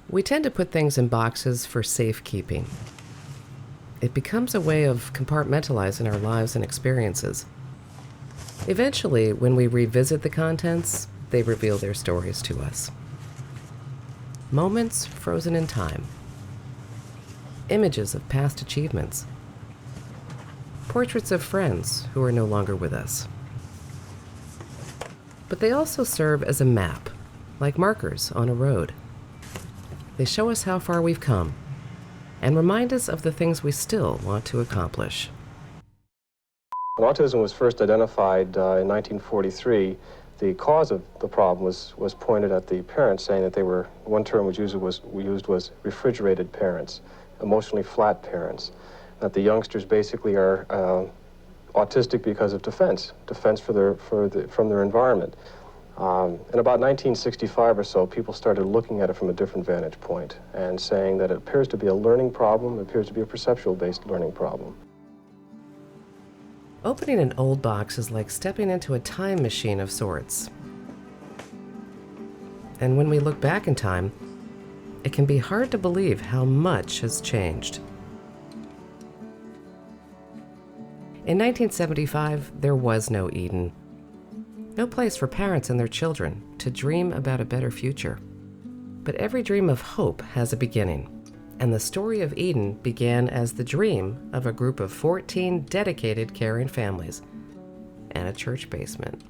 We tend to put things in boxes for safekeeping. It becomes a way of compartmentalizing our lives and experiences. Eventually, when we revisit the contents, they reveal their stories to us. Moments frozen in time. Images of past achievements. Portraits of friends who are no longer with us. But they also serve as a map, like markers on a road. They show us how far we've come and remind us of the things we still want to accomplish. When autism was first identified in 1943, the cause of the problem was pointed at the parents, saying that they were, one term we used was refrigerated parents, emotionally flat parents, that the youngsters basically are autistic because of defense from their environment. In about 1965 or so, people started looking at it from a different vantage point and saying that it appears to be a learning problem, it appears to be a perceptual-based learning problem. Opening an old box is like stepping into a time machine of sorts. And when we look back in time, it can be hard to believe how much has changed. In 1975, there was no Eden. No place for parents and their children to dream about a better future. But every dream of hope has a beginning, and the story of Eden began as the dream of a group of 14 dedicated, caring families and a church basement.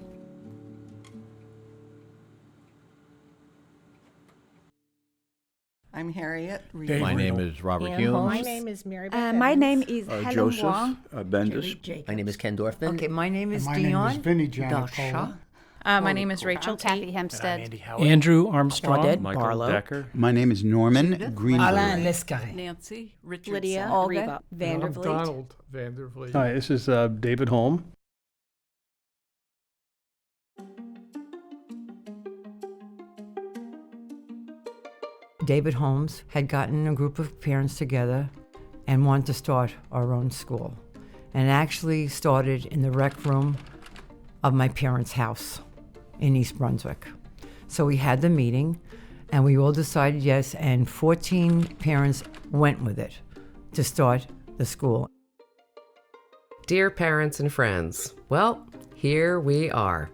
I'm Harriet. My name is Robert Humes. My name is Mary Beth My name is Helen Joseph Wong. Bendis. My name is Ken Dorfman. Okay, my name is My Dion. name is Vinnie Giannicola. My name is Rachel I'm Kathy Tate. Hempstead. Andrew Armstrong. Claudette Michael Barlow. Decker. My name is Norman Greenberg. Alain Lescarré. Nancy Richardson. Lydia Olga Reba Vandervliet. Donald Vandervliet. Hi, this is David Holm. David Holmes had gotten a group of parents together and wanted to start our own school. And it actually started in the rec room of my parents' house in East Brunswick. So we had the meeting and we all decided yes, and 14 parents went with it to start the school. Dear parents and friends, well, here we are.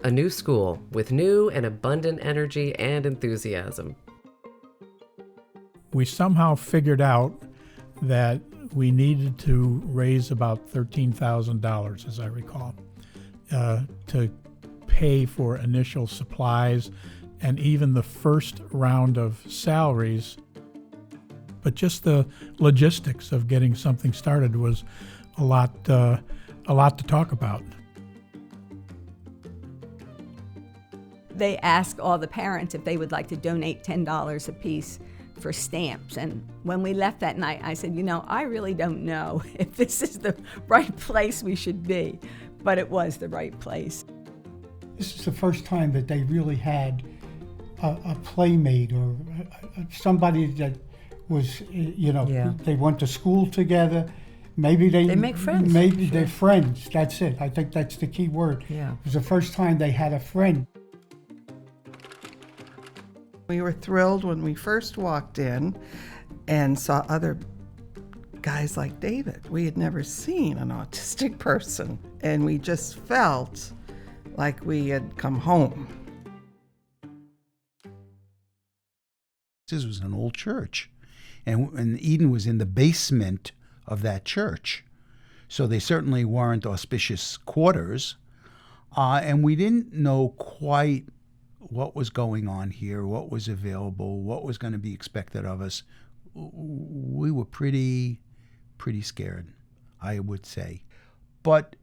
A new school with new and abundant energy and enthusiasm. We somehow figured out that we needed to raise about $13,000, as I recall, to pay for initial supplies and even the first round of salaries. But just the logistics of getting something started was a lot to talk about. They asked all the parents if they would like to donate $10 apiece for stamps. And when we left that night, I said, I really don't know if this is the right place we should be, but it was the right place. This is the first time that they really had a playmate or somebody that was, they went to school together. Maybe they make friends. Maybe they're friends. That's it. I think that's the key word. Yeah. It was the first time they had a friend. We were thrilled when we first walked in and saw other guys like David. We had never seen an autistic person, and we just felt like we had come home. This was an old church, and Eden was in the basement of that church. So they certainly weren't auspicious quarters, and we didn't know quite what was going on here, what was available, what was going to be expected of us. We were pretty scared, I would say. But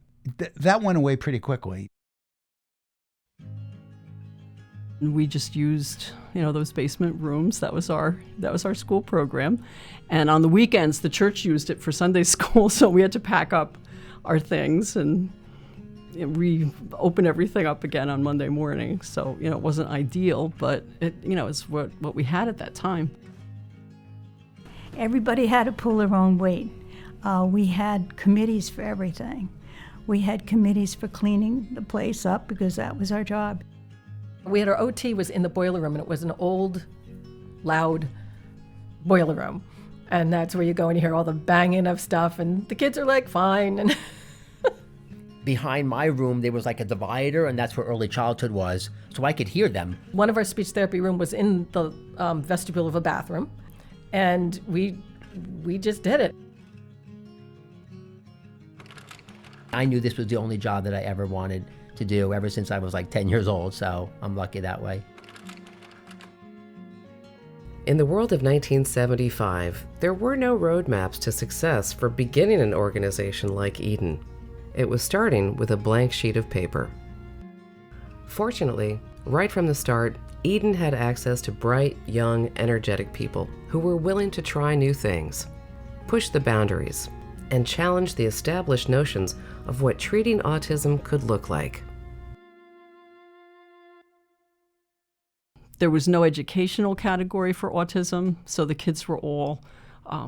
that went away pretty quickly. We just used, those basement rooms. That was our school program. And on the weekends, the church used it for Sunday school, so we had to pack up our things and reopen everything up again on Monday morning. So, it wasn't ideal, but it's what we had at that time. Everybody had to pull their own weight. We had committees for everything. We had committees for cleaning the place up because that was our job. We had our OT was in the boiler room, and it was an old loud boiler room. And that's where you go and you hear all the banging of stuff, and the kids are like, fine. And behind my room, there was like a divider, and that's where early childhood was, so I could hear them. One of our speech therapy room was in the vestibule of a bathroom, and we just did it. I knew this was the only job that I ever wanted to do ever since I was like 10 years old, so I'm lucky that way. In the world of 1975, there were no roadmaps to success for beginning an organization like Eden. It was starting with a blank sheet of paper. Fortunately, right from the start, Eden had access to bright, young, energetic people who were willing to try new things, push the boundaries, and challenge the established notions of what treating autism could look like. There was no educational category for autism, so the kids were all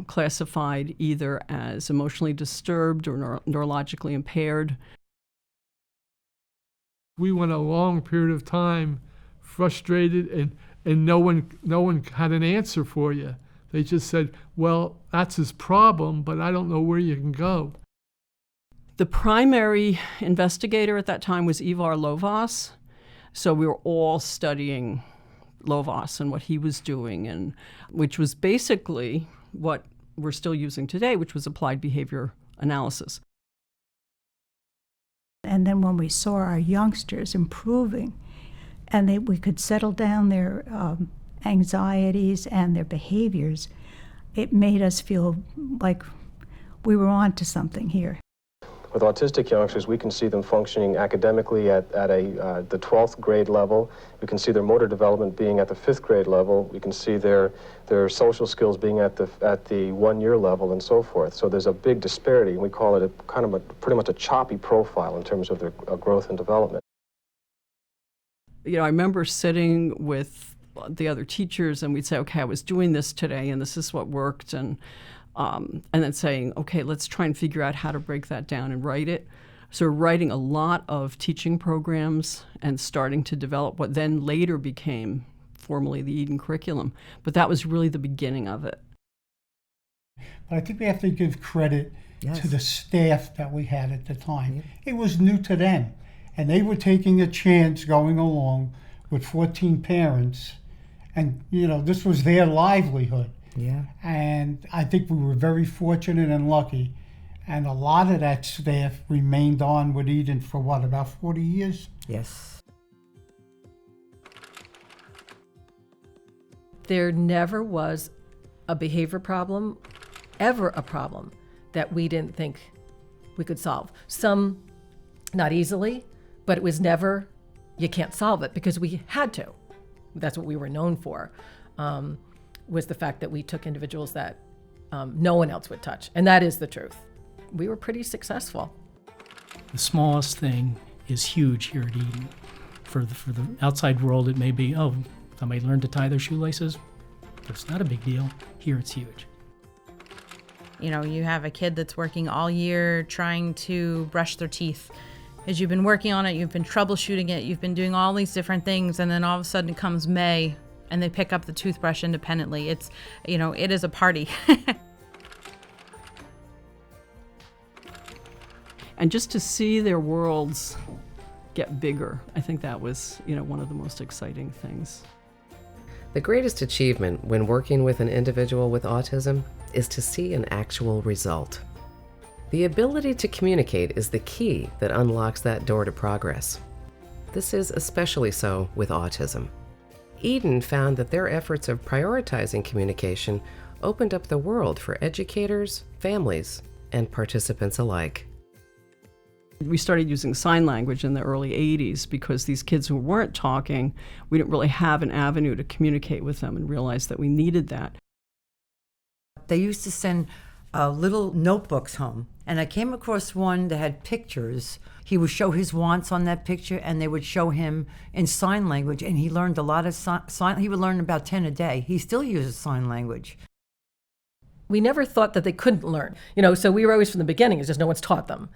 classified either as emotionally disturbed or neurologically impaired. We went a long period of time frustrated, and no one had an answer for you. They just said, well, that's his problem, but I don't know where you can go. The primary investigator at that time was Ivar Lovas, so we were all studying Lovas and what he was doing, and which was basically what we're still using today, which was applied behavior analysis. And then when we saw our youngsters improving, and we could settle down their anxieties and their behaviors, it made us feel like we were on to something here. With autistic youngsters, we can see them functioning academically at the 12th grade level. We can see their motor development being at the 5th grade level. We can see their social skills being at the 1-year level, and so forth. So there's a big disparity, and we call it pretty much a choppy profile in terms of their growth and development. You know, I remember sitting with the other teachers, and we'd say, okay, I was doing this today, and this is what worked, and then saying, okay, let's try and figure out how to break that down and write it. So we're writing a lot of teaching programs and starting to develop what then later became formally the Eden curriculum. But that was really the beginning of it. But I think we have to give credit to the staff that we had at the time. Yeah. It was new to them, and they were taking a chance going along with 14 parents, and this was their livelihood. Yeah. And I think we were very fortunate and lucky. And a lot of that staff remained on with Eden for about 40 years? Yes. There never was a behavior problem, ever a problem, that we didn't think we could solve. Some not easily, but it was never, you can't solve it, because we had to. That's what we were known for. Was the fact that we took individuals that no one else would touch. And that is the truth. We were pretty successful. The smallest thing is huge here at Eden. For the outside world, it may be, oh, somebody learned to tie their shoelaces, but it's not a big deal. Here it's huge. You have a kid that's working all year trying to brush their teeth. As you've been working on it, you've been troubleshooting it, you've been doing all these different things, and then all of a sudden it comes May, and they pick up the toothbrush independently. It's, it is a party. And just to see their worlds get bigger, I think that was, one of the most exciting things. The greatest achievement when working with an individual with autism is to see an actual result. The ability to communicate is the key that unlocks that door to progress. This is especially so with autism. Eden found that their efforts of prioritizing communication opened up the world for educators, families, and participants alike. We started using sign language in the early 80s because these kids who weren't talking, we didn't really have an avenue to communicate with them, and realized that we needed that. They used to send little notebooks home, and I came across one that had pictures. He would show his wants on that picture, and they would show him in sign language, and he learned a lot of sign. He would learn about 10 a day. He still uses sign language. We never thought that they couldn't learn, so we were always from the beginning, it's just no one's taught them,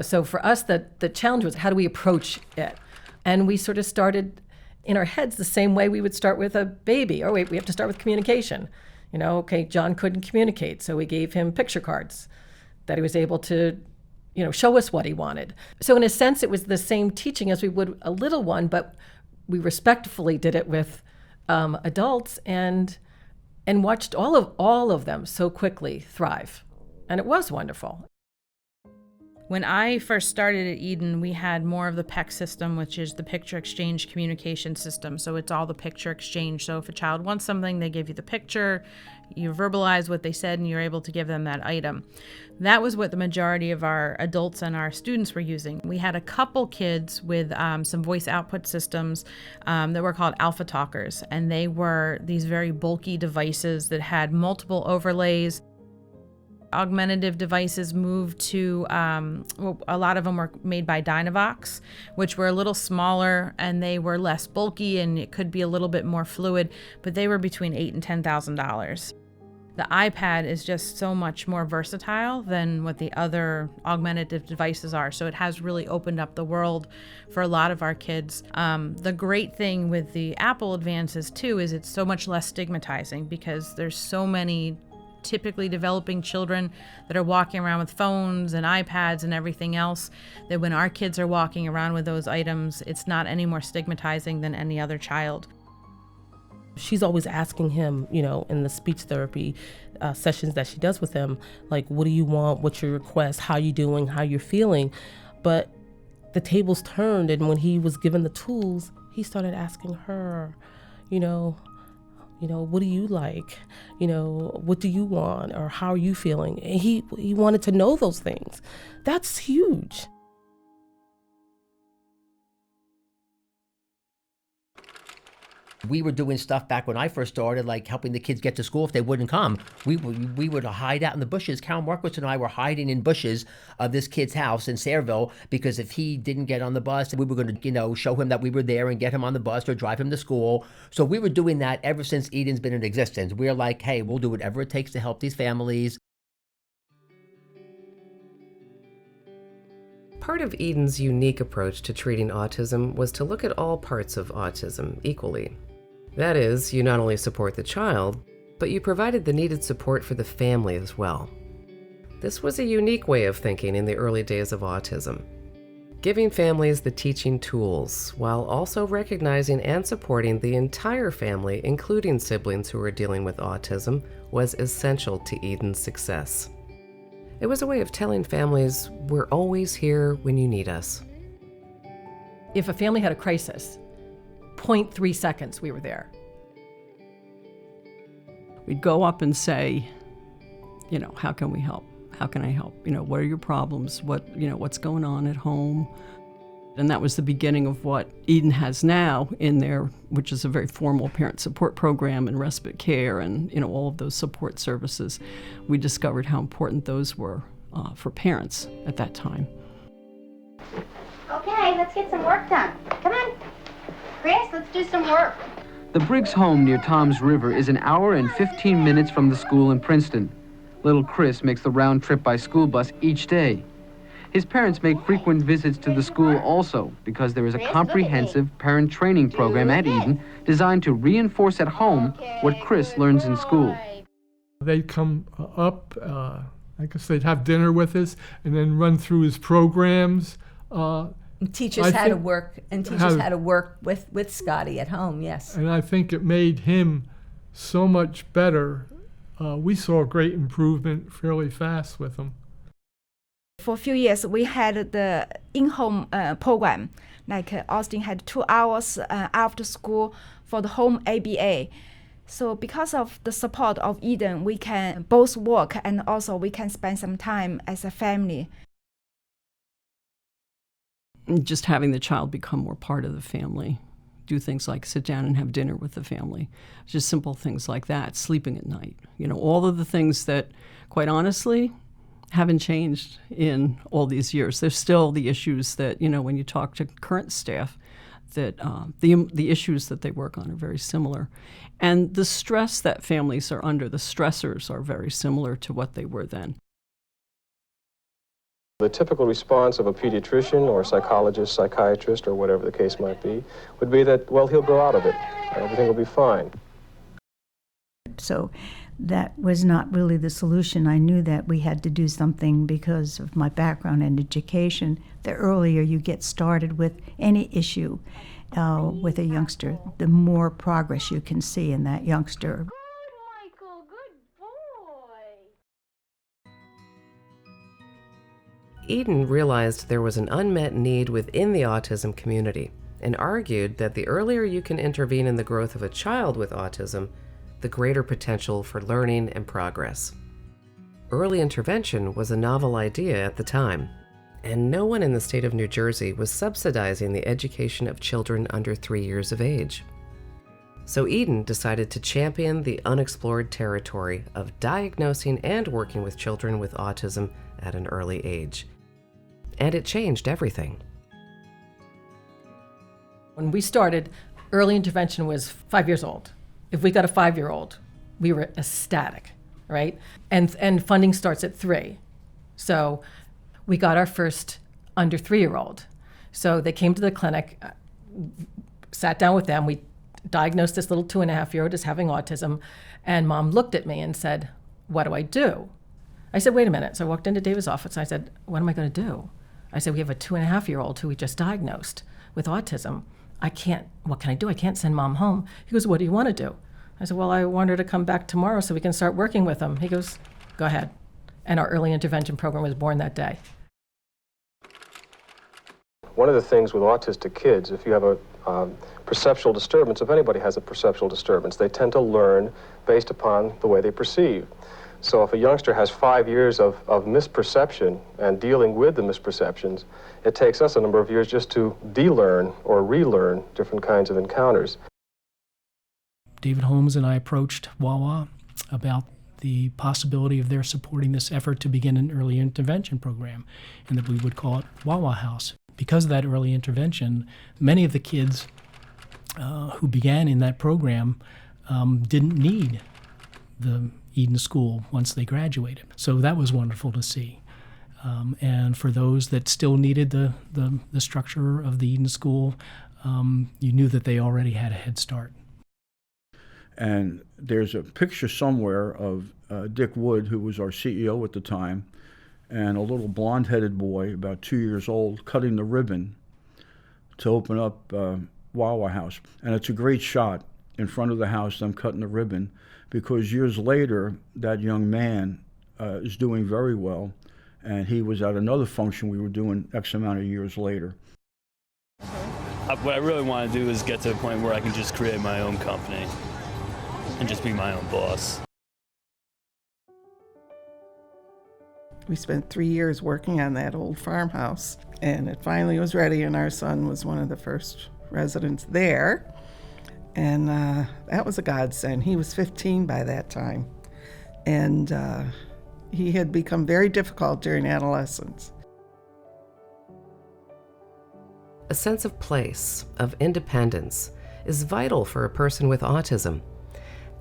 so for us the challenge was, how do we approach it? And we sort of started in our heads the same way we would start with a baby. Oh, wait, we have to start with communication. Okay, John couldn't communicate, so we gave him picture cards that he was able to, show us what he wanted. So in a sense, it was the same teaching as we would a little one, but we respectfully did it with adults and watched all of them so quickly thrive. And it was wonderful. When I first started at Eden, we had more of the PEC system, which is the picture exchange communication system. So it's all the picture exchange. So if a child wants something, they give you the picture, you verbalize what they said, and you're able to give them that item. That was what the majority of our adults and our students were using. We had a couple kids with some voice output systems that were called Alpha Talkers, and they were these very bulky devices that had multiple overlays. Augmentative devices moved to, a lot of them were made by Dynavox, which were a little smaller and they were less bulky and it could be a little bit more fluid, but they were between $8,000 and $10,000. The iPad is just so much more versatile than what the other augmentative devices are, so it has really opened up the world for a lot of our kids. The great thing with the Apple advances too is it's so much less stigmatizing because there's so many typically developing children that are walking around with phones and iPads and everything else, that when our kids are walking around with those items, it's not any more stigmatizing than any other child. She's always asking him, in the speech therapy sessions that she does with him, like, what do you want? What's your request? How you doing? How you're feeling? But the tables turned, and when he was given the tools, he started asking her, what do you like? What do you want? Or how are you feeling? And he wanted to know those things. That's huge. We were doing stuff back when I first started, like helping the kids get to school if they wouldn't come. We would hide out in the bushes. Carol Marquis and I were hiding in bushes of this kid's house in Sayreville because if he didn't get on the bus, we were going to, show him that we were there and get him on the bus or drive him to school. So we were doing that ever since Eden's been in existence. We're like, hey, we'll do whatever it takes to help these families. Part of Eden's unique approach to treating autism was to look at all parts of autism equally. That is, you not only support the child, but you provided the needed support for the family as well. This was a unique way of thinking in the early days of autism, giving families the teaching tools while also recognizing and supporting the entire family, including siblings who were dealing with autism, was essential to Eden's success. It was a way of telling families, we're always here when you need us. If a family had a crisis, 0.3 seconds we were there. We'd go up and say, how can we help? How can I help? What are your problems? What's going on at home? And that was the beginning of what Eden has now in there, which is a very formal parent support program and respite care and all of those support services. We discovered how important those were for parents at that time. Okay, let's get some work done. Come on. Chris, let's do some work. The Briggs home near Toms River is an hour and 15 minutes from the school in Princeton. Little Chris makes the round trip by school bus each day. His parents make frequent visits to the school also because there is a comprehensive parent training program at Eden designed to reinforce at home what Chris learns in school. They'd come up, I guess they'd have dinner with us and then run through his programs. Teach us how to work with Scotty at home, yes. And I think it made him so much better. We saw great improvement fairly fast with him. For a few years, we had the in-home program. Like Austin had 2 hours after school for the home ABA. So because of the support of Eden, we can both work and also we can spend some time as a family. Just having the child become more part of the family. Do things like sit down and have dinner with the family. Just simple things like that. Sleeping at night. All of the things that, quite honestly, haven't changed in all these years. There's still the issues that, when you talk to current staff, that the issues that they work on are very similar. And the stress that families are under, the stressors are very similar to what they were then. The typical response of a pediatrician or psychologist, psychiatrist, or whatever the case might be, would be that, well, he'll grow out of it. Everything will be fine. So that was not really the solution. I knew that we had to do something because of my background in education. The earlier you get started with any issue with a youngster, the more progress you can see in that youngster. Eden realized there was an unmet need within the autism community and argued that the earlier you can intervene in the growth of a child with autism, the greater potential for learning and progress. Early intervention was a novel idea at the time, and no one in the state of New Jersey was subsidizing the education of children under 3 years of age. So Eden decided to champion the unexplored territory of diagnosing and working with children with autism at an early age. And it changed everything. When we started, early intervention was 5 years old. If we got a 5-year-old, we were ecstatic, right? And funding starts at 3. So we got our first under 3-year-old. So they came to the clinic, sat down with them. We diagnosed this little 2.5-year-old as having autism. And Mom looked at me and said, "What do I do?" I said, "Wait a minute." So I walked into David's office and I said, "What am I going to do?" I said, "We have a 2.5-year-old who we just diagnosed with autism. What can I do? I can't send Mom home." He goes, "What do you want to do?" I said, "Well, I want her to come back tomorrow so we can start working with him." He goes, "Go ahead." And our early intervention program was born that day. One of the things with autistic kids, if you have a perceptual disturbance, if anybody has a perceptual disturbance, they tend to learn based upon the way they perceive. So if a youngster has 5 years of misperception and dealing with the misperceptions, it takes us a number of years just to de-learn or relearn different kinds of encounters. David Holmes and I approached Wawa about the possibility of their supporting this effort to begin an early intervention program, and that we would call it Wawa House. Because of that early intervention, many of the kids who began in that program didn't need the Eden School once they graduated. So that was wonderful to see. And for those that still needed the structure of the Eden School, you knew that they already had a head start. And there's a picture somewhere of Dick Wood, who was our CEO at the time, and a little blonde-headed boy, about 2 years old, cutting the ribbon to open up Wawa House. And it's a great shot in front of the house, them cutting the ribbon, because years later, that young man is doing very well, and he was at another function we were doing X amount of years later. What I really want to do is get to a point where I can just create my own company and just be my own boss. We spent 3 years working on that old farmhouse, and it finally was ready, and our son was one of the first residents there. And that was a godsend. He was 15 by that time, and he had become very difficult during adolescence. A sense of place, of independence, is vital for a person with autism.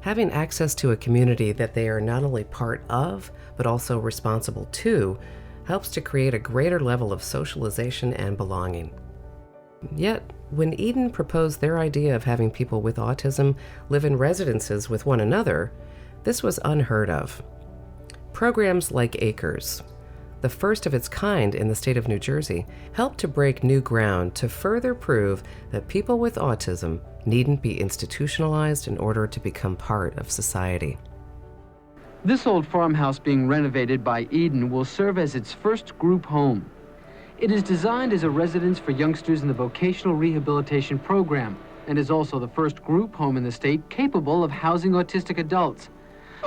Having access to a community that they are not only part of, but also responsible to, helps to create a greater level of socialization and belonging. Yet, when Eden proposed their idea of having people with autism live in residences with one another, this was unheard of. Programs like ACRES, the first of its kind in the state of New Jersey, helped to break new ground to further prove that people with autism needn't be institutionalized in order to become part of society. This old farmhouse being renovated by Eden will serve as its first group home. It is designed as a residence for youngsters in the vocational rehabilitation program and is also the first group home in the state capable of housing autistic adults.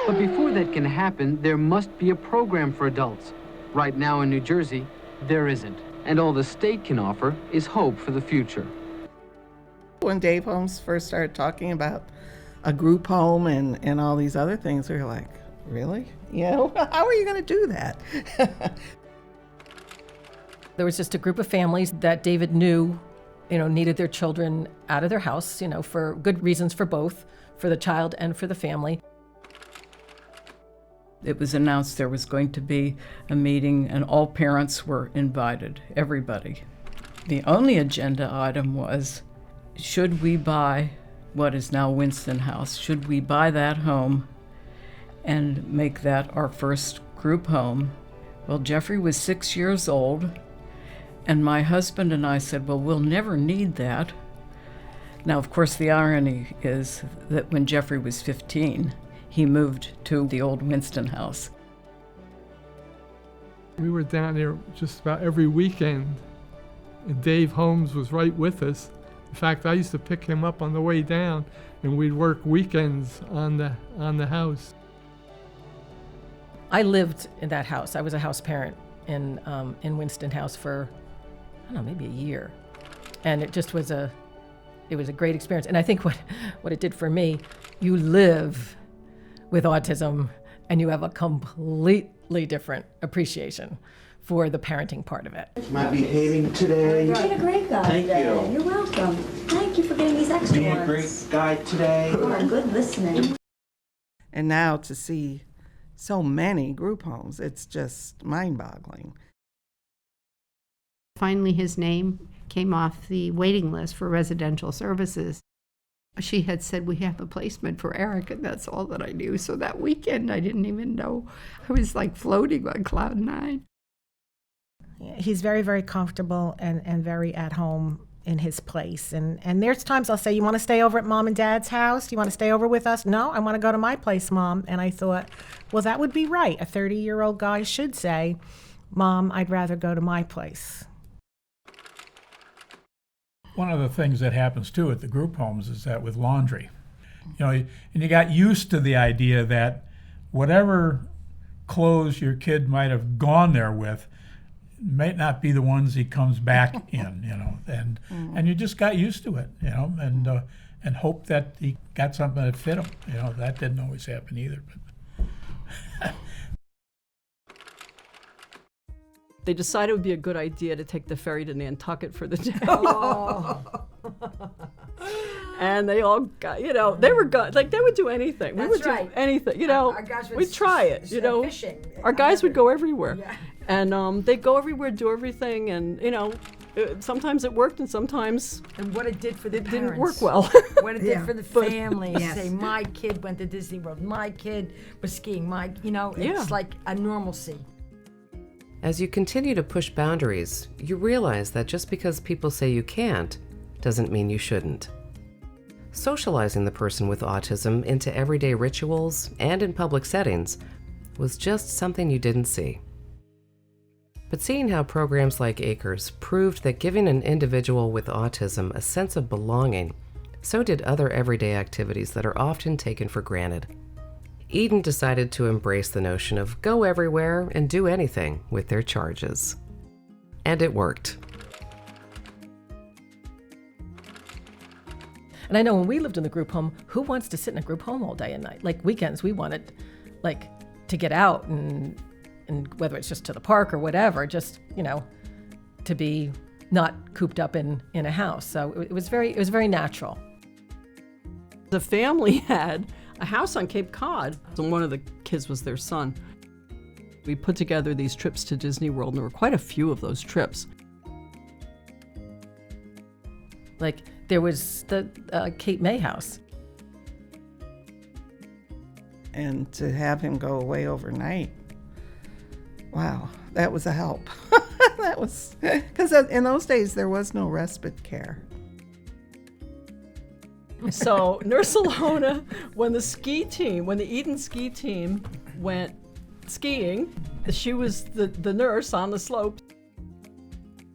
But before that can happen, there must be a program for adults. Right now in New Jersey, there isn't. And all the state can offer is hope for the future. When Dave Holmes first started talking about a group home and all these other things, we were like, really? You know, how are you going to do that? There was just a group of families that David knew, needed their children out of their house, for good reasons for both, for the child and for the family. It was announced there was going to be a meeting and all parents were invited, everybody. The only agenda item was, should we buy what is now Winston House? Should we buy that home and make that our first group home? Well, Jeffrey was 6 years old, and my husband and I said, well, we'll never need that. Now, of course, the irony is that when Jeffrey was 15, he moved to the old Winston House. We were down there just about every weekend, and Dave Holmes was right with us. In fact, I used to pick him up on the way down, and we'd work weekends on the house. I lived in that house. I was a house parent in Winston House for, I don't know, maybe a year. And it just was a great experience. And I think what it did for me, you live with autism and you have a completely different appreciation for the parenting part of it. Am I behaving today? You're being a great guy Thank today. you. You're welcome. Thank you for getting these extra Being a ones. great guy today. You are good listening. And now to see so many group homes, it's just mind-boggling. Finally, his name came off the waiting list for residential services. She had said, we have a placement for Eric, and that's all that I knew. So that weekend, I didn't even know. I was like floating on cloud nine. He's very, very comfortable and very at home in his place. And there's times I'll say, you want to stay over at Mom and Dad's house? Do you want to stay over with us? No, I want to go to my place, Mom. And I thought, well, that would be right. A 30-year-old guy should say, Mom, I'd rather go to my place. One of the things that happens too at the group homes is that with laundry, and you got used to the idea that whatever clothes your kid might have gone there with might not be the ones he comes back in, and you just got used to it, and hope that he got something that fit him. That didn't always happen either. But They decided it would be a good idea to take the ferry to Nantucket for the day. And they all got, they were good. Like, they would do anything. That's we would right. do anything, Our guys would We'd try it, fishing. Our guys would go everywhere. Yeah. And they'd go everywhere, do everything, and, sometimes it worked and sometimes And what it did for the it parents. didn't work well. What it did for the But- family. Yes. Say, my kid went to Disney World. My kid was skiing. It's Yeah. like a normalcy. As you continue to push boundaries, you realize that just because people say you can't doesn't mean you shouldn't. Socializing the person with autism into everyday rituals and in public settings was just something you didn't see. But seeing how programs like Acres proved that giving an individual with autism a sense of belonging, so did other everyday activities that are often taken for granted. Eden decided to embrace the notion of go everywhere and do anything with their charges. And it worked. And I know when we lived in the group home, who wants to sit in a group home all day and night? Like weekends, we wanted to get out and whether it's just to the park or whatever, just, to be not cooped up in a house. So it was very natural. The family had a house on Cape Cod, and one of the kids was their son. We put together these trips to Disney World, and there were quite a few of those trips. Like there was the Cape May house. And to have him go away overnight, wow, that was a help. That was, because in those days there was no respite care. So Nurse Alona, when the Eden ski team went skiing, she was the nurse on the slope.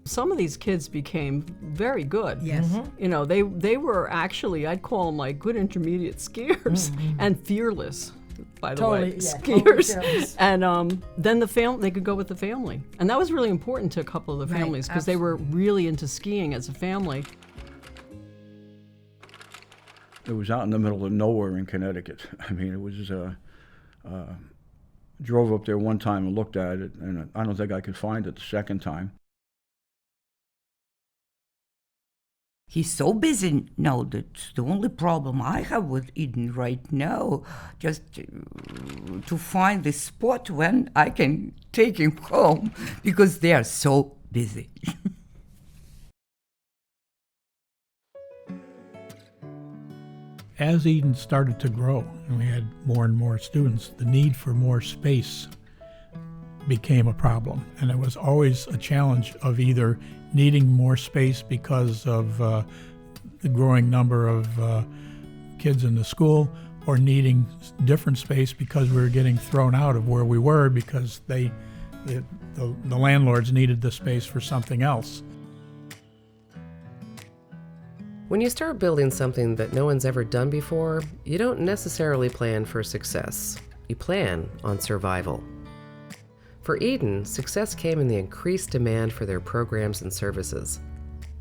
Some of these kids became very good. Yes. Mm-hmm. They were actually, I'd call them like good intermediate skiers and fearless, by the way, skiers. And then they could go with the family. And that was really important to a couple of the families because they were really into skiing as a family. It was out in the middle of nowhere in Connecticut. I mean, it was, drove up there one time and looked at it, and I don't think I could find it the second time. He's so busy now. That's the only problem I have with Eden right now, just to find the spot when I can take him home, because they are so busy. As Eden started to grow and we had more and more students, the need for more space became a problem. And it was always a challenge of either needing more space because of the growing number of kids in the school, or needing different space because we were getting thrown out of where we were because the landlords needed the space for something else. When you start building something that no one's ever done before, you don't necessarily plan for success. You plan on survival. For Eden, success came in the increased demand for their programs and services.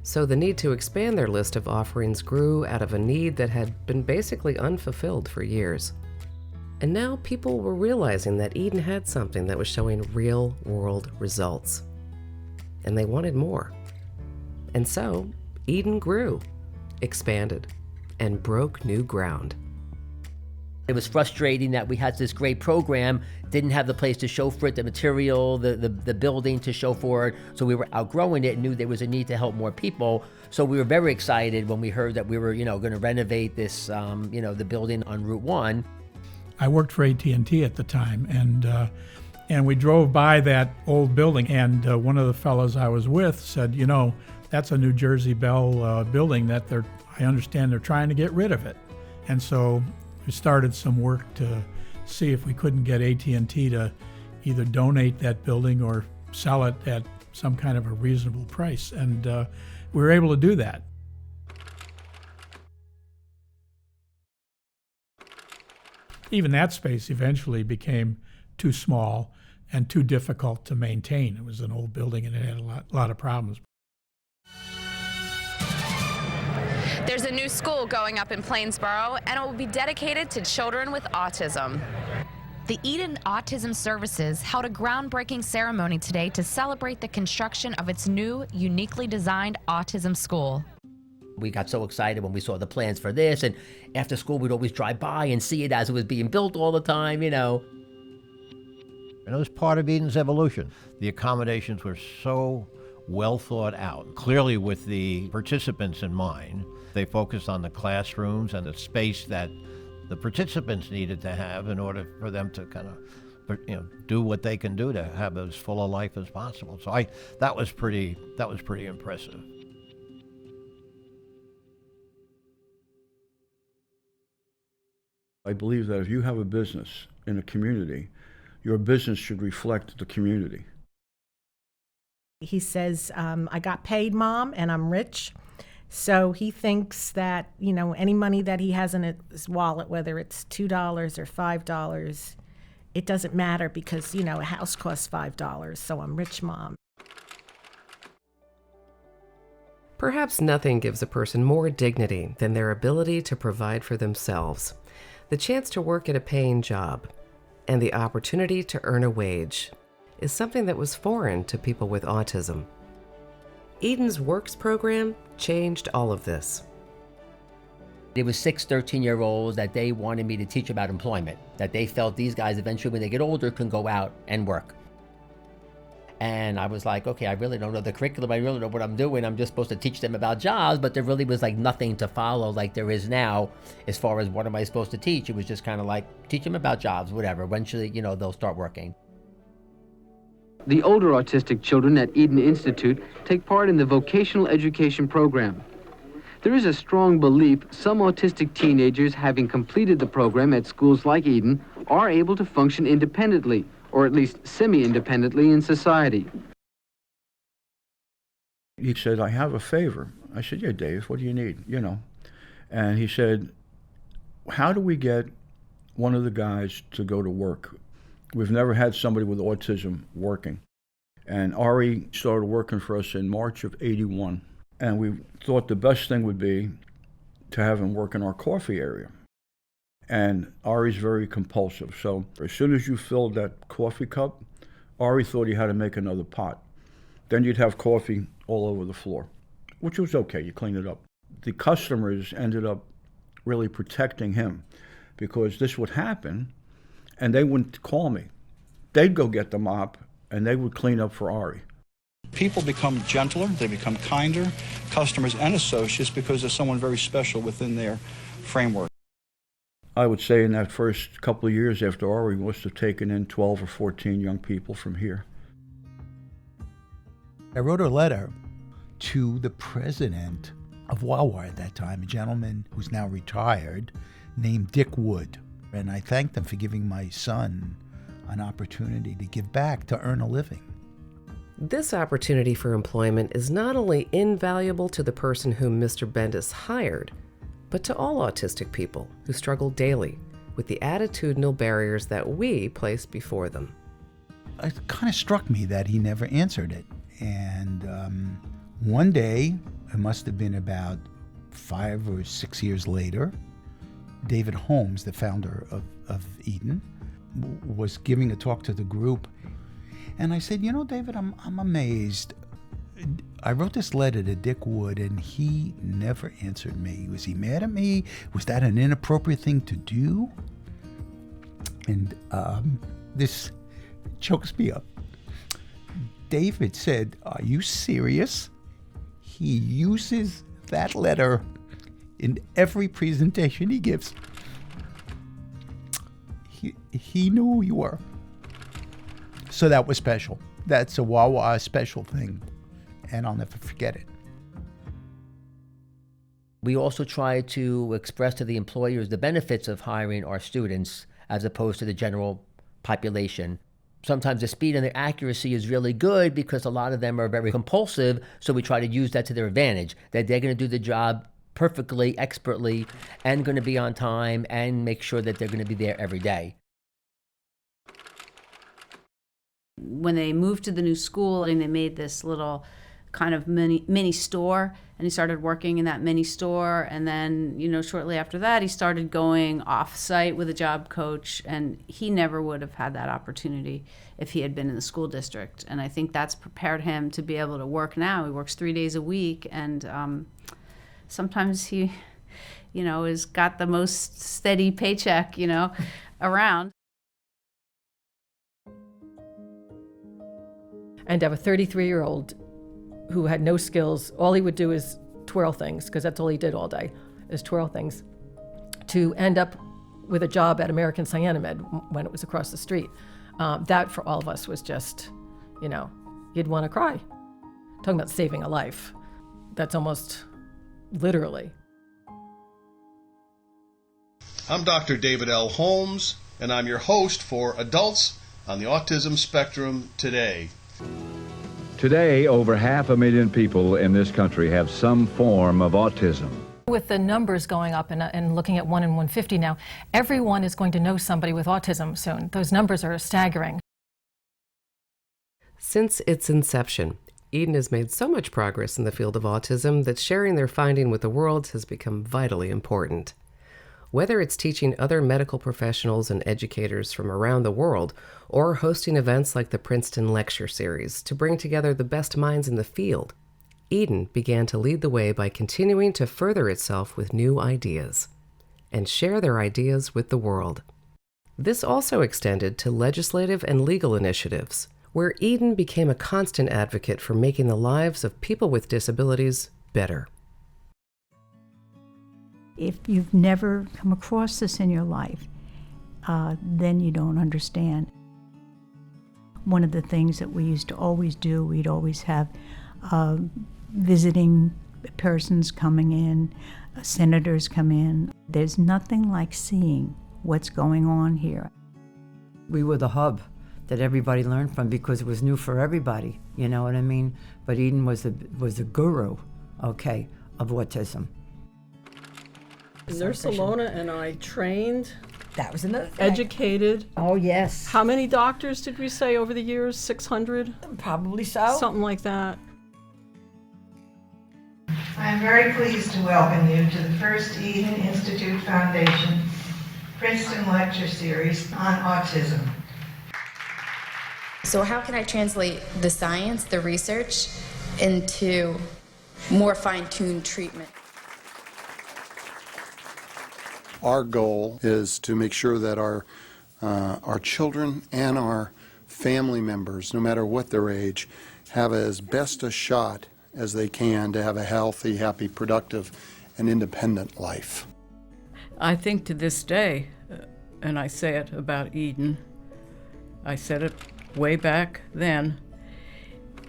So the need to expand their list of offerings grew out of a need that had been basically unfulfilled for years. And now people were realizing that Eden had something that was showing real-world results. And they wanted more. And so, Eden grew, expanded, and broke new ground. It was frustrating that we had this great program, didn't have the place to show for it, the material, the building to show for it, so we were outgrowing it and knew there was a need to help more people. So we were very excited when we heard that we were, going to renovate this, the building on Route 1. I worked for AT&T at the time, and we drove by that old building, and one of the fellows I was with said, that's a New Jersey Bell building that I understand they're trying to get rid of it. And so we started some work to see if we couldn't get AT&T to either donate that building or sell it at some kind of a reasonable price. And we were able to do that. Even that space eventually became too small and too difficult to maintain. It was an old building and it had a lot of problems. There's a new school going up in Plainsboro, and it will be dedicated to children with autism. The Eden Autism Services held a groundbreaking ceremony today to celebrate the construction of its new, uniquely designed autism school. We got so excited when we saw the plans for this, and after school we'd always drive by and see it as it was being built all the time, And it was part of Eden's evolution. The accommodations were so well thought out, clearly with the participants in mind. They focused on the classrooms and the space that the participants needed to have in order for them to kind of, do what they can do to have as full a life as possible. So that was pretty impressive. I believe that if you have a business in a community, your business should reflect the community. He says, I got paid, Mom, and I'm rich. So he thinks that, any money that he has in his wallet, whether it's $2 or $5, it doesn't matter because, a house costs $5, so I'm rich, Mom. Perhaps nothing gives a person more dignity than their ability to provide for themselves. The chance to work at a paying job and the opportunity to earn a wage is something that was foreign to people with autism. Eden's Works program changed all of this. It was 6 13-year-olds that they wanted me to teach about employment, that they felt these guys eventually when they get older can go out and work. And I was like, okay, I really don't know the curriculum, I really don't know what I'm doing, I'm just supposed to teach them about jobs, but there really was nothing to follow like there is now as far as what am I supposed to teach. It was just kind of like, teach them about jobs, whatever, eventually, they'll start working. The older autistic children at Eden Institute take part in the vocational education program. There is a strong belief some autistic teenagers, having completed the program at schools like Eden, are able to function independently, or at least semi-independently in society. He said, I have a favor. I said, yeah, Dave, what do you need? And he said, how do we get one of the guys to go to work? We've never had somebody with autism working. And Ari started working for us in March of '81. And we thought the best thing would be to have him work in our coffee area. And Ari's very compulsive. So as soon as you filled that coffee cup, Ari thought he had to make another pot. Then you'd have coffee all over the floor, which was okay, you clean it up. the customers ended up really protecting him, because this would happen and they wouldn't call me. They'd go get the mop and they would clean up for Ari. People become gentler, they become kinder, customers and associates, because there's someone very special within their framework. I would say in that first couple of years after Ari, we must have taken in 12 or 14 young people from here. I wrote a letter to the president of Wawa at that time, a gentleman who's now retired, named Dick Wood. And I thanked him for giving my son an opportunity to give back, to earn a living. This opportunity for employment is not only invaluable to the person whom Mr. Bendis hired, but to all autistic people who struggle daily with the attitudinal barriers that we place before them. It kind of struck me that he never answered it. And one day, it must have been about 5 or 6 years later, David Holmes, the founder of Eden, was giving a talk to the group. And I said, you know, David, I'm amazed. I wrote this letter to Dick Wood, and he never answered me. Was he mad at me? Was that an inappropriate thing to do? And this chokes me up. David said, are you serious? He uses that letter in every presentation he gives. He knew who you were. So that was special. That's a Wawa special thing, and I'll never forget it. We also try to express to the employers the benefits of hiring our students as opposed to the general population. Sometimes the speed and the accuracy is really good because a lot of them are very compulsive, so we try to use that to their advantage, that they're going to do the job perfectly, expertly, and going to be on time and make sure that they're going to be there every day. When they moved to the new school, and they made this little kind of mini store, and he started working in that mini store, and then, you know, shortly after that he started going off-site with a job coach, and he never would have had that opportunity if he had been in the school district. And I think that's prepared him to be able to work now. He works 3 days a week, and sometimes he, you know, has got the most steady paycheck, you know, around. And to have a 33-year-old who had no skills, all he would do is twirl things, because that's all he did all day, is twirl things, to end up with a job at American Cyanomed when it was across the street. That for all of us was just, you know, you'd want to cry. Talking about saving a life. That's almost literally. I'm Dr. David L. Holmes, and I'm your host for Adults on the Autism Spectrum Today. Today, over 500,000 people in this country have some form of autism. With the numbers going up and looking at 1 in 150 now, everyone is going to know somebody with autism soon. Those numbers are staggering. Since its inception, Eden has made so much progress in the field of autism that sharing their finding with the world has become vitally important. Whether it's teaching other medical professionals and educators from around the world, or hosting events like the Princeton Lecture Series to bring together the best minds in the field, Eden began to lead the way by continuing to further itself with new ideas and share their ideas with the world. This also extended to legislative and legal initiatives, where Eden became a constant advocate for making the lives of people with disabilities better. If you've never come across this in your life, then you don't understand. One of the things that we used to always do, we'd always have visiting persons coming in, senators come in. There's nothing like seeing what's going on here. We were the hub that everybody learned from because it was new for everybody, you know what I mean? But Eden was the guru, okay, of autism. Nurse Alona and I trained. That was another thing. Educated. Oh, yes. How many doctors did we say over the years? 600? Probably so. Something like that. I'm very pleased to welcome you to the first Eden Institute Foundation Princeton Lecture Series on Autism. So how can I translate the science, the research, into more fine-tuned treatment? Our goal is to make sure that our children and our family members, no matter what their age, have as best a shot as they can to have a healthy, happy, productive, and independent life. I think to this day, and I say it about Eden, I said it way back then,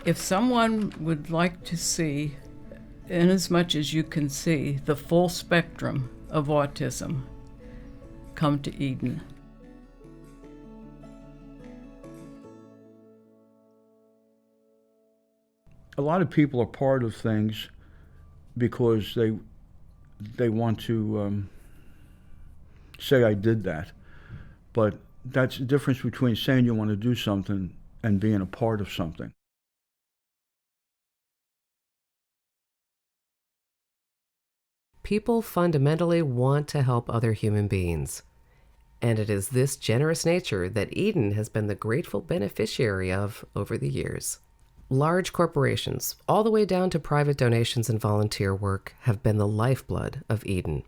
if someone would like to see, in as much as you can see, the full spectrum of autism, come to Eden. A lot of people are part of things because they want to say I did that, but that's the difference between saying you want to do something and being a part of something. People fundamentally want to help other human beings. And it is this generous nature that Eden has been the grateful beneficiary of over the years. Large corporations, all the way down to private donations and volunteer work, have been the lifeblood of Eden.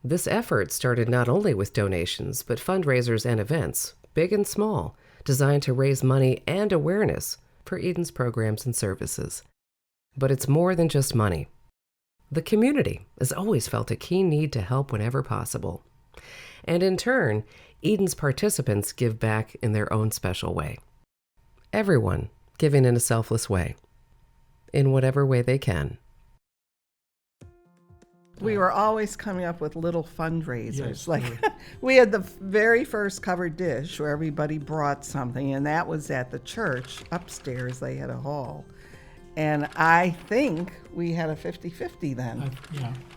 This effort started not only with donations, but fundraisers and events, big and small, designed to raise money and awareness for Eden's programs and services. But it's more than just money. The community has always felt a keen need to help whenever possible. And in turn, Eden's participants give back in their own special way. Everyone giving in a selfless way, in whatever way they can. We were always coming up with little fundraisers. Yes, like we had the very first covered dish where everybody brought something, and that was at the church. Upstairs they had a hall. And I think we had a 50-50 then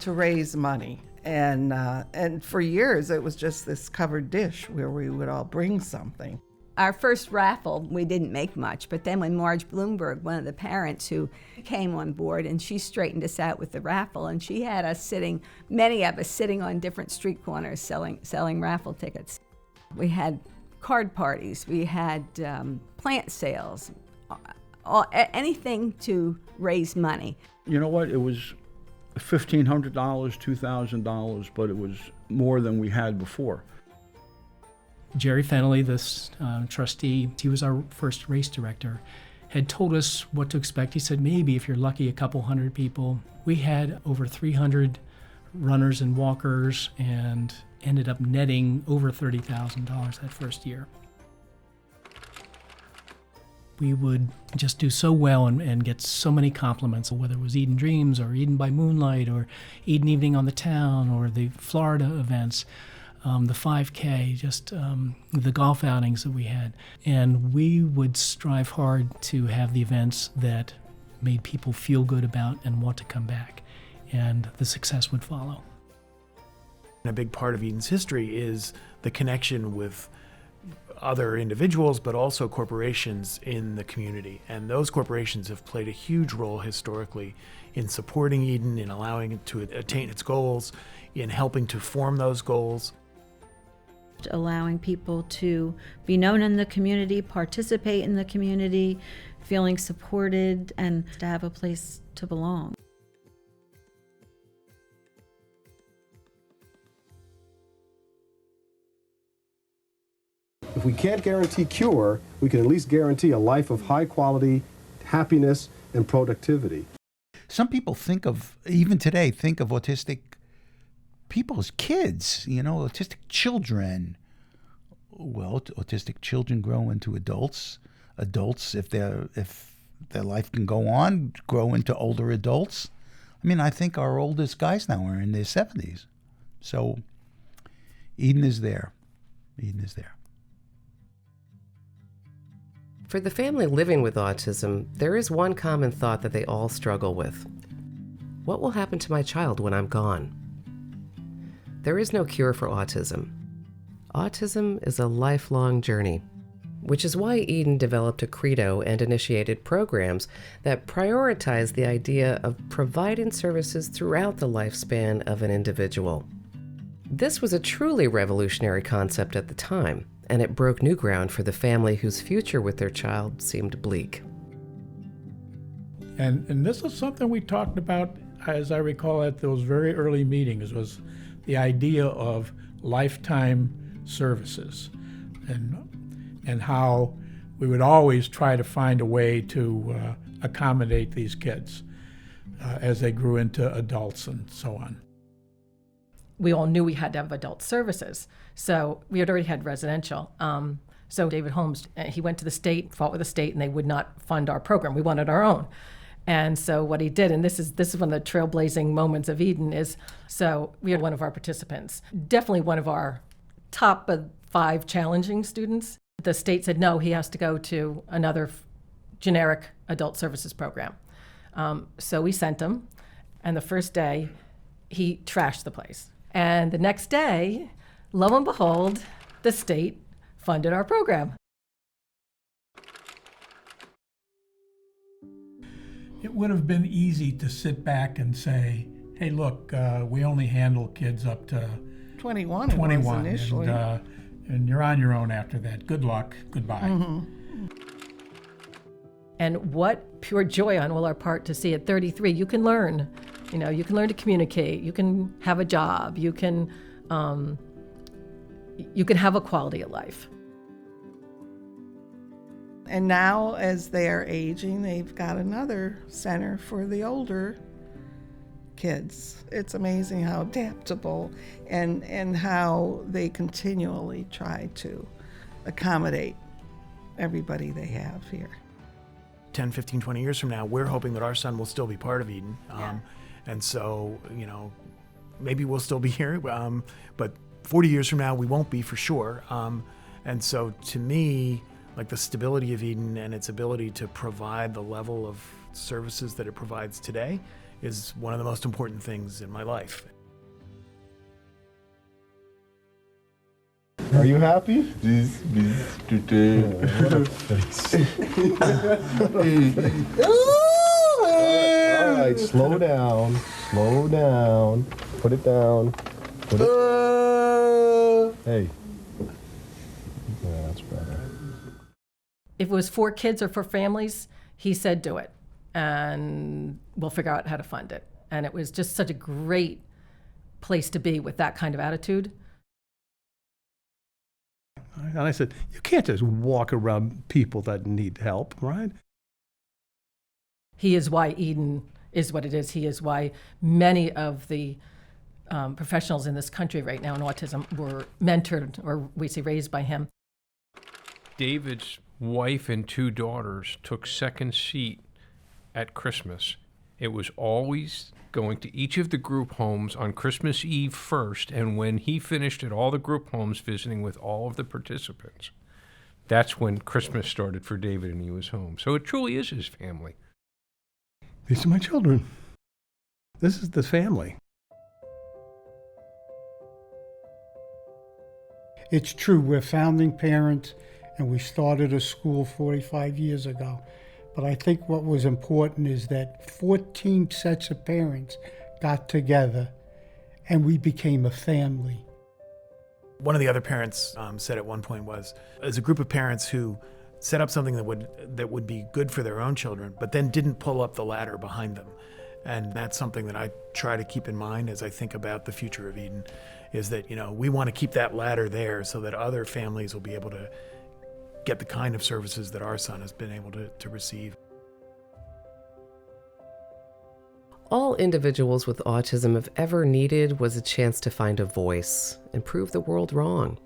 to raise money. And for years it was just this covered dish where we would all bring something. Our first raffle, we didn't make much, but then when Marge Bloomberg, one of the parents who came on board, and she straightened us out with the raffle, and she had us sitting, many of us sitting on different street corners selling raffle tickets. We had card parties, we had plant sales, anything to raise money. You know what? It was $1,500, $2,000, but it was more than we had before. Jerry Fennelly, this trustee, he was our first race director, had told us what to expect. He said maybe if you're lucky a couple hundred people. We had over 300 runners and walkers and ended up netting over $30,000 that first year. We would just do so well and get so many compliments, whether it was Eden Dreams or Eden by Moonlight or Eden Evening on the Town or the Florida events. The 5K, just the golf outings that we had. And we would strive hard to have the events that made people feel good about and want to come back. And the success would follow. A big part of Eden's history is the connection with other individuals, but also corporations in the community. And those corporations have played a huge role historically in supporting Eden, in allowing it to attain its goals, in helping to form those goals. Allowing people to be known in the community, participate in the community, feeling supported, and to have a place to belong. If we can't guarantee cure, we can at least guarantee a life of high quality, happiness, and productivity. Some people think of, even today, think of autistic people as kids, autistic children. Well, autistic children grow into adults. Adults, if their life can go on, grow into older adults. I mean, I think our oldest guys now are in their 70s. So Eden is there. Eden is there. For the family living with autism, there is one common thought that they all struggle with. What will happen to my child when I'm gone? There is no cure for autism. Autism is a lifelong journey, which is why Eden developed a credo and initiated programs that prioritize the idea of providing services throughout the lifespan of an individual. This was a truly revolutionary concept at the time, and it broke new ground for the family whose future with their child seemed bleak. And this is something we talked about, as I recall, at those very early meetings, was the idea of lifetime services and how we would always try to find a way to accommodate these kids as they grew into adults and so on. We all knew we had to have adult services, so we had already had residential. So David Holmes, he went to the state, fought with the state, and they would not fund our program. We wanted our own. And so what he did, and this is one of the trailblazing moments of Eden, is so we had one of our participants, definitely one of our top 5 challenging students. The state said, no, he has to go to another generic adult services program. So we sent him, and the first day, he trashed the place. And the next day, lo and behold, the state funded our program. It would have been easy to sit back and say, hey, look, we only handle kids up to 21 initially. And you're on your own after that. Good luck. Goodbye. Mm-hmm. And what pure joy on all our part to see at 33, you can learn. You can learn to communicate. You can have a job. You can have a quality of life. And now, as they're aging, they've got another center for the older kids. It's amazing how adaptable and how they continually try to accommodate everybody they have here. 10, 15, 20 years from now, we're hoping that our son will still be part of Eden. Yeah. And so, maybe we'll still be here, but 40 years from now, we won't be for sure. And so to me, like the stability of Eden and its ability to provide the level of services that it provides today is one of the most important things in my life. Are you happy? What a face. All right, slow down. Put it down. Hey. Yeah, that's better. If it was for kids or for families, he said do it, and we'll figure out how to fund it. And it was just such a great place to be with that kind of attitude. And I said, you can't just walk around people that need help, right? He is why Eden is what it is. He is why many of the professionals in this country right now in autism were mentored, or we say raised by him. David's wife and 2 daughters took second seat at Christmas. It was always going to each of the group homes on Christmas Eve first, and when he finished at all the group homes visiting with all of the participants, that's when Christmas started for David and he was home. So it truly is his family. These are my children. This is the family. It's true, we're founding parents, and we started a school 45 years ago. But I think what was important is that 14 sets of parents got together and we became a family. One of the other parents said at one point was, as a group of parents who set up something that would be good for their own children, but then didn't pull up the ladder behind them. And that's something that I try to keep in mind as I think about the future of Eden, is that, we want to keep that ladder there so that other families will be able to get the kind of services that our son has been able to receive. All individuals with autism have ever needed was a chance to find a voice and prove the world wrong.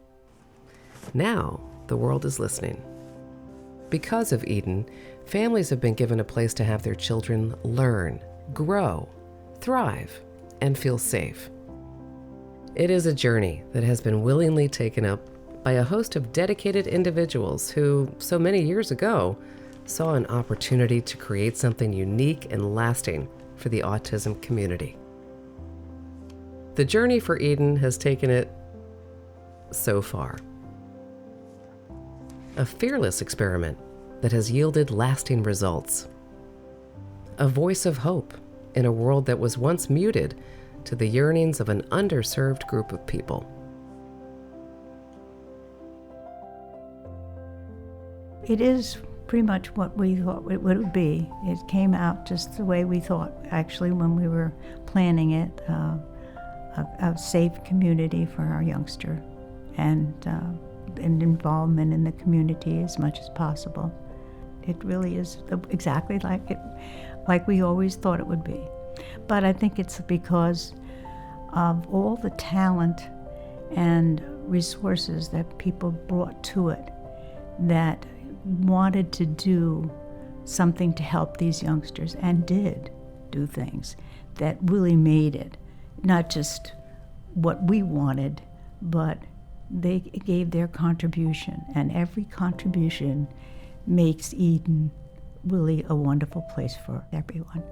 Now, the world is listening. Because of Eden, families have been given a place to have their children learn, grow, thrive, and feel safe. It is a journey that has been willingly taken up by a host of dedicated individuals who, so many years ago, saw an opportunity to create something unique and lasting for the autism community. The journey for Eden has taken it so far. A fearless experiment that has yielded lasting results. A voice of hope in a world that was once muted to the yearnings of an underserved group of people. It is pretty much what we thought it would be. It came out just the way we thought, actually, when we were planning it. a safe community for our youngster, and involvement in the community as much as possible. It really is exactly like we always thought it would be. But I think it's because of all the talent and resources that people brought to it that wanted to do something to help these youngsters, and did do things that really made it not just what we wanted, but they gave their contribution, and every contribution makes Eden really a wonderful place for everyone.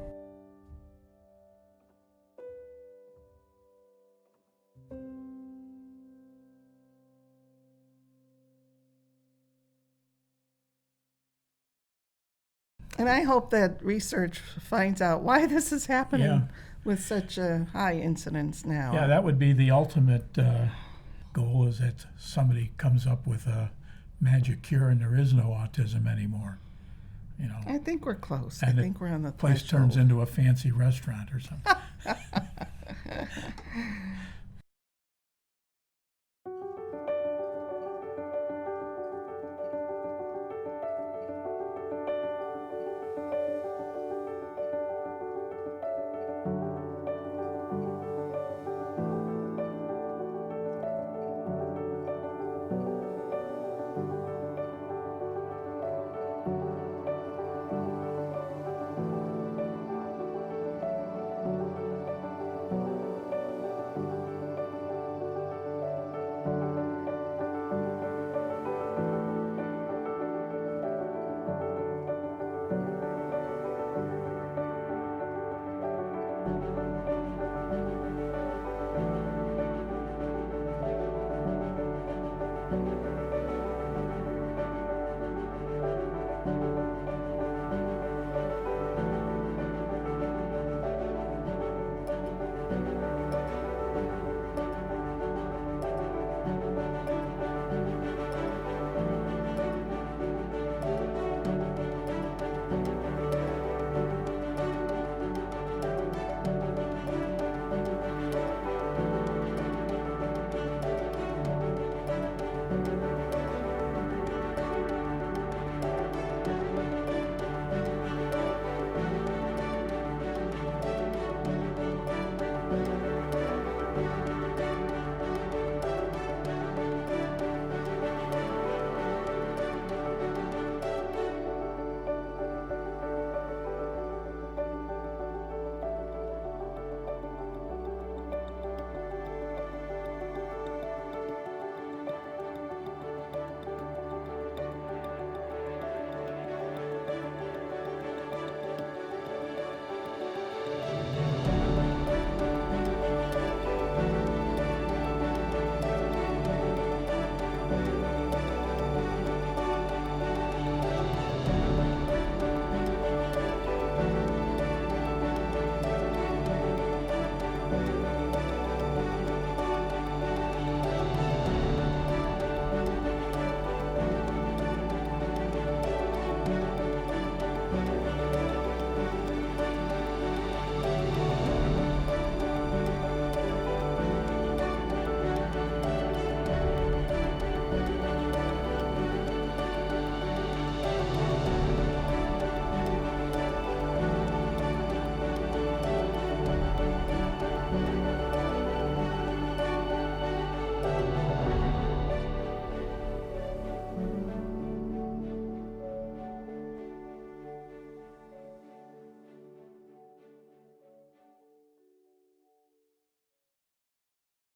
And I hope that research finds out why this is happening with such a high incidence now. Yeah, that would be the ultimate goal, is that somebody comes up with a magic cure and there is no autism anymore. You know, I think we're close. And I think we're on the place threshold. turns into a fancy restaurant or something.